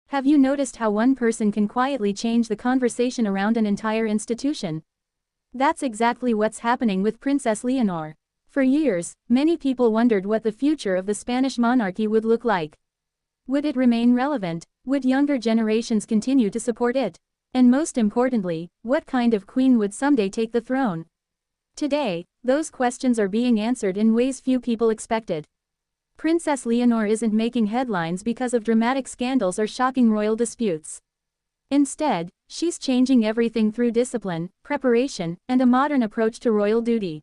Have you noticed how one person can quietly change the conversation around an entire institution? That's exactly what's happening with Princess Leonor. For years, many people wondered what the future of the Spanish monarchy would look like. Would it remain relevant? Would younger generations continue to support it? And most importantly, what kind of queen would someday take the throne? Today, those questions are being answered in ways few people expected. Princess Leonor isn't making headlines because of dramatic scandals or shocking royal disputes. Instead, she's changing everything through discipline, preparation, and a modern approach to royal duty.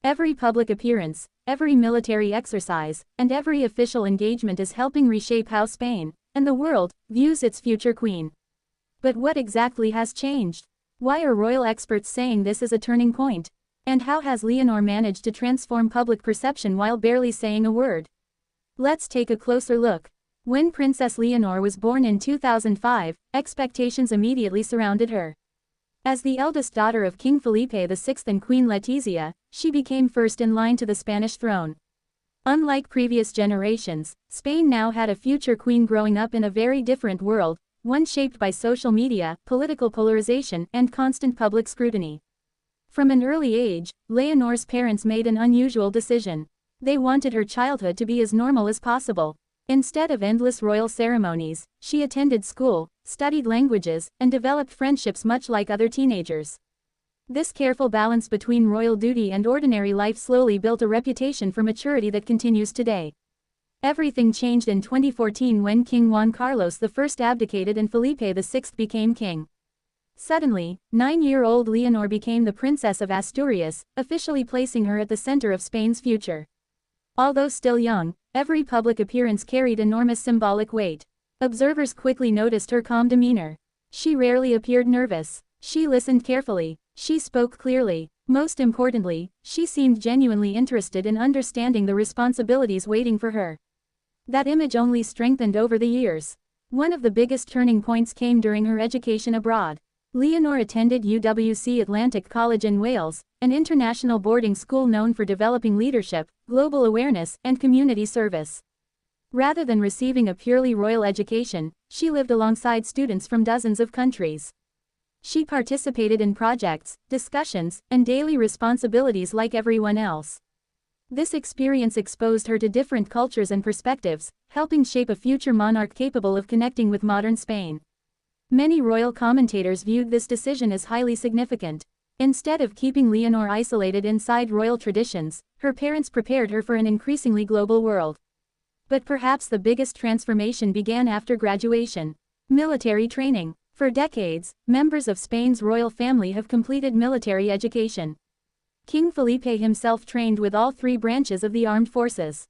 Every public appearance, every military exercise, and every official engagement is helping reshape how Spain, and the world, views its future queen. But what exactly has changed? Why are royal experts saying this is a turning point? And how has Leonor managed to transform public perception while barely saying a word? Let's take a closer look. When Princess Leonor was born in 2005, expectations immediately surrounded her. As the eldest daughter of King Felipe VI and Queen Letizia, she became first in line to the Spanish throne. Unlike previous generations, Spain now had a future queen growing up in a very different world, one shaped by social media, political polarization, and constant public scrutiny. From an early age, Leonor's parents made an unusual decision. They wanted her childhood to be as normal as possible. Instead of endless royal ceremonies, she attended school, studied languages, and developed friendships much like other teenagers. This careful balance between royal duty and ordinary life slowly built a reputation for maturity that continues today. Everything changed in 2014 when King Juan Carlos I abdicated and Felipe VI became king. Suddenly, 9-year-old Leonor became the Princess of Asturias, officially placing her at the center of Spain's future. Although still young, every public appearance carried enormous symbolic weight. Observers quickly noticed her calm demeanor. She rarely appeared nervous. She listened carefully. She spoke clearly. Most importantly, she seemed genuinely interested in understanding the responsibilities waiting for her. That image only strengthened over the years. One of the biggest turning points came during her education abroad. Leonor attended UWC Atlantic College in Wales, an international boarding school known for developing leadership, global awareness, and community service. Rather than receiving a purely royal education, she lived alongside students from dozens of countries. She participated in projects, discussions, and daily responsibilities like everyone else. This experience exposed her to different cultures and perspectives, helping shape a future monarch capable of connecting with modern Spain. Many royal commentators viewed this decision as highly significant. Instead of keeping Leonor isolated inside royal traditions, her parents prepared her for an increasingly global world. But perhaps the biggest transformation began after graduation. Military training. For decades, members of Spain's royal family have completed military education. King Felipe himself trained with all three branches of the armed forces.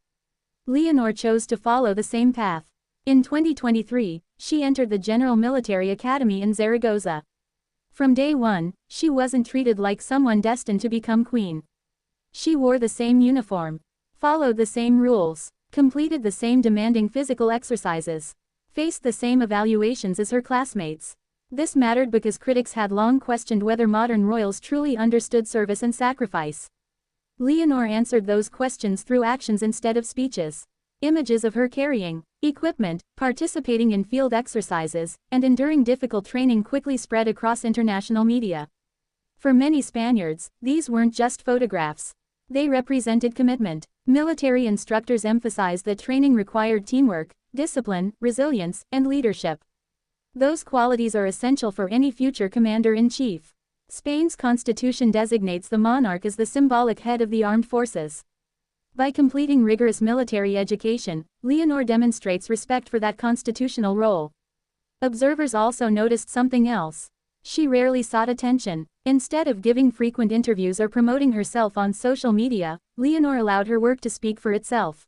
Leonor chose to follow the same path. In 2023, she entered the General Military Academy in Zaragoza. From day one, she wasn't treated like someone destined to become queen. She wore the same uniform, followed the same rules, completed the same demanding physical exercises, faced the same evaluations as her classmates. This mattered because critics had long questioned whether modern royals truly understood service and sacrifice. Leonor answered those questions through actions instead of speeches. Images of her carrying equipment, participating in field exercises, and enduring difficult training quickly spread across international media. For many Spaniards, these weren't just photographs. They represented commitment. Military instructors emphasized that training required teamwork, discipline, resilience, and leadership. Those qualities are essential for any future commander-in-chief. Spain's constitution designates the monarch as the symbolic head of the armed forces. By completing rigorous military education, Leonor demonstrates respect for that constitutional role. Observers also noticed something else. She rarely sought attention. Instead of giving frequent interviews or promoting herself on social media, Leonor allowed her work to speak for itself.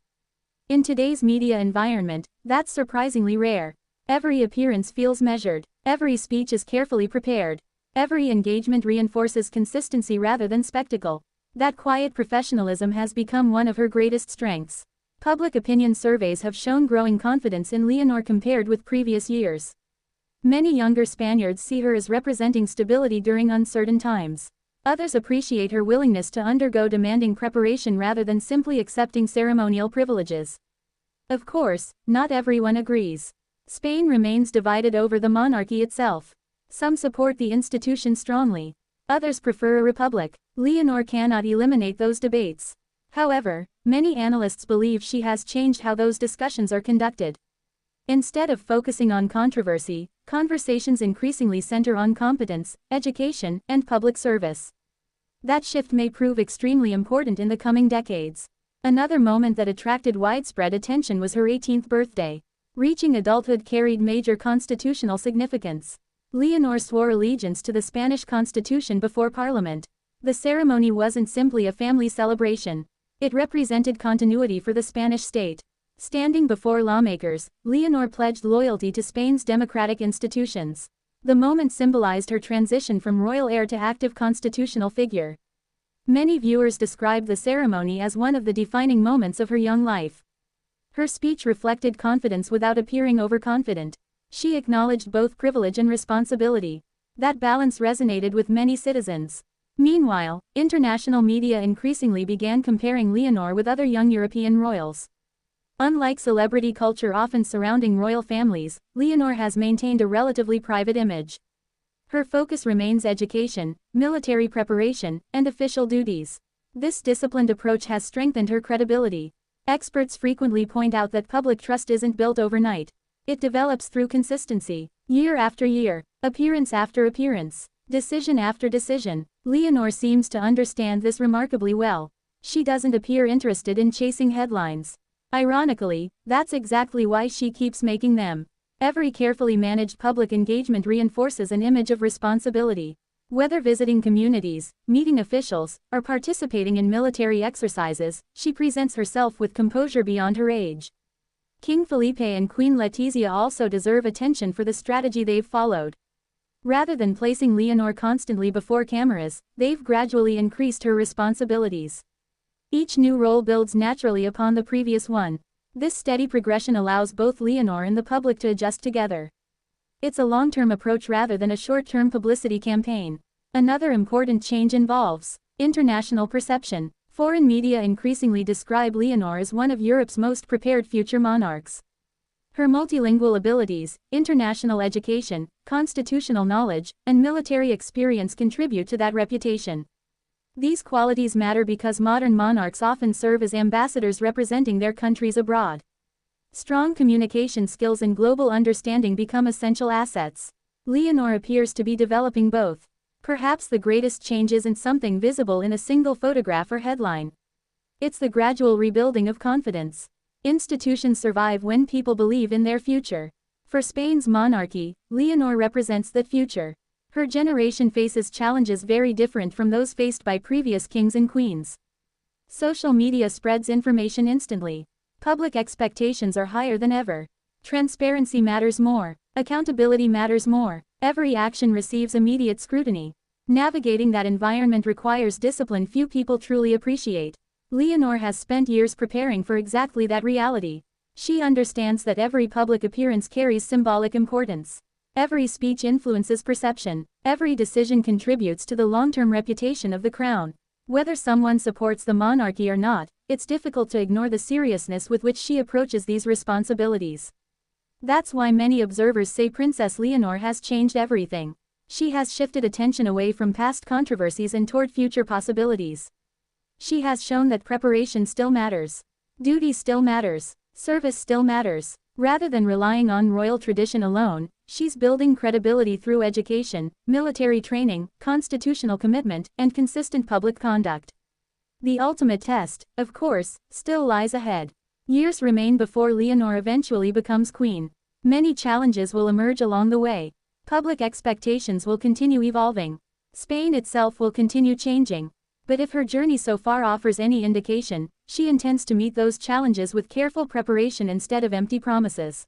In today's media environment, that's surprisingly rare. Every appearance feels measured. Every speech is carefully prepared. Every engagement reinforces consistency rather than spectacle. That quiet professionalism has become one of her greatest strengths. Public opinion surveys have shown growing confidence in Leonor compared with previous years. Many younger Spaniards see her as representing stability during uncertain times. Others appreciate her willingness to undergo demanding preparation rather than simply accepting ceremonial privileges. Of course, not everyone agrees. Spain remains divided over the monarchy itself. Some support the institution strongly. Others prefer a republic. Leonor cannot eliminate those debates. However, many analysts believe she has changed how those discussions are conducted. Instead of focusing on controversy, conversations increasingly center on competence, education, and public service. That shift may prove extremely important in the coming decades. Another moment that attracted widespread attention was her 18th birthday. Reaching adulthood carried major constitutional significance. Leonor swore allegiance to the Spanish Constitution before Parliament. The ceremony wasn't simply a family celebration. It represented continuity for the Spanish state. Standing before lawmakers, Leonor pledged loyalty to Spain's democratic institutions. The moment symbolized her transition from royal heir to active constitutional figure. Many viewers described the ceremony as one of the defining moments of her young life. Her speech reflected confidence without appearing overconfident. She acknowledged both privilege and responsibility. That balance resonated with many citizens. Meanwhile, international media increasingly began comparing Leonor with other young European royals. Unlike celebrity culture often surrounding royal families, Leonor has maintained a relatively private image. Her focus remains education, military preparation, and official duties. This disciplined approach has strengthened her credibility. Experts frequently point out that public trust isn't built overnight. It develops through consistency, year after year, appearance after appearance, decision after decision. Leonor seems to understand this remarkably well. She doesn't appear interested in chasing headlines. Ironically, that's exactly why she keeps making them. Every carefully managed public engagement reinforces an image of responsibility. Whether visiting communities, meeting officials, or participating in military exercises, she presents herself with composure beyond her age. King Felipe and Queen Letizia also deserve attention for the strategy they've followed. Rather than placing Leonor constantly before cameras, they've gradually increased her responsibilities. Each new role builds naturally upon the previous one. This steady progression allows both Leonor and the public to adjust together. It's a long-term approach rather than a short-term publicity campaign. Another important change involves international perception. Foreign media increasingly describe Leonor as one of Europe's most prepared future monarchs. Her multilingual abilities, international education, constitutional knowledge, and military experience contribute to that reputation. These qualities matter because modern monarchs often serve as ambassadors representing their countries abroad. Strong communication skills and global understanding become essential assets. Leonor appears to be developing both. Perhaps the greatest change isn't something visible in a single photograph or headline. It's the gradual rebuilding of confidence. Institutions survive when people believe in their future. For Spain's monarchy, Leonor represents that future. Her generation faces challenges very different from those faced by previous kings and queens. Social media spreads information instantly. Public expectations are higher than ever. Transparency matters more. Accountability matters more. Every action receives immediate scrutiny. Navigating that environment requires discipline few people truly appreciate. Leonor has spent years preparing for exactly that reality. She understands that every public appearance carries symbolic importance. Every speech influences perception. Every decision contributes to the long-term reputation of the crown. Whether someone supports the monarchy or not, it's difficult to ignore the seriousness with which she approaches these responsibilities. That's why many observers say Princess Leonor has changed everything. She has shifted attention away from past controversies and toward future possibilities. She has shown that preparation still matters. Duty still matters. Service still matters. Rather than relying on royal tradition alone, she's building credibility through education, military training, constitutional commitment, and consistent public conduct. The ultimate test, of course, still lies ahead. Years remain before Leonor eventually becomes queen. Many challenges will emerge along the way. Public expectations will continue evolving. Spain itself will continue changing. But if her journey so far offers any indication, she intends to meet those challenges with careful preparation instead of empty promises.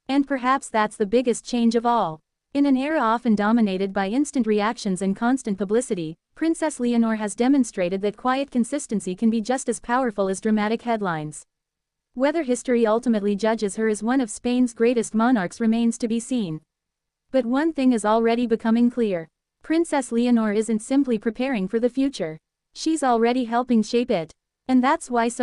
And perhaps that's the biggest change of all. In an era often dominated by instant reactions and constant publicity, Princess Leonor has demonstrated that quiet consistency can be just as powerful as dramatic headlines. Whether history ultimately judges her as one of Spain's greatest monarchs remains to be seen. But one thing is already becoming clear. Princess Leonor isn't simply preparing for the future. She's already helping shape it. And that's why so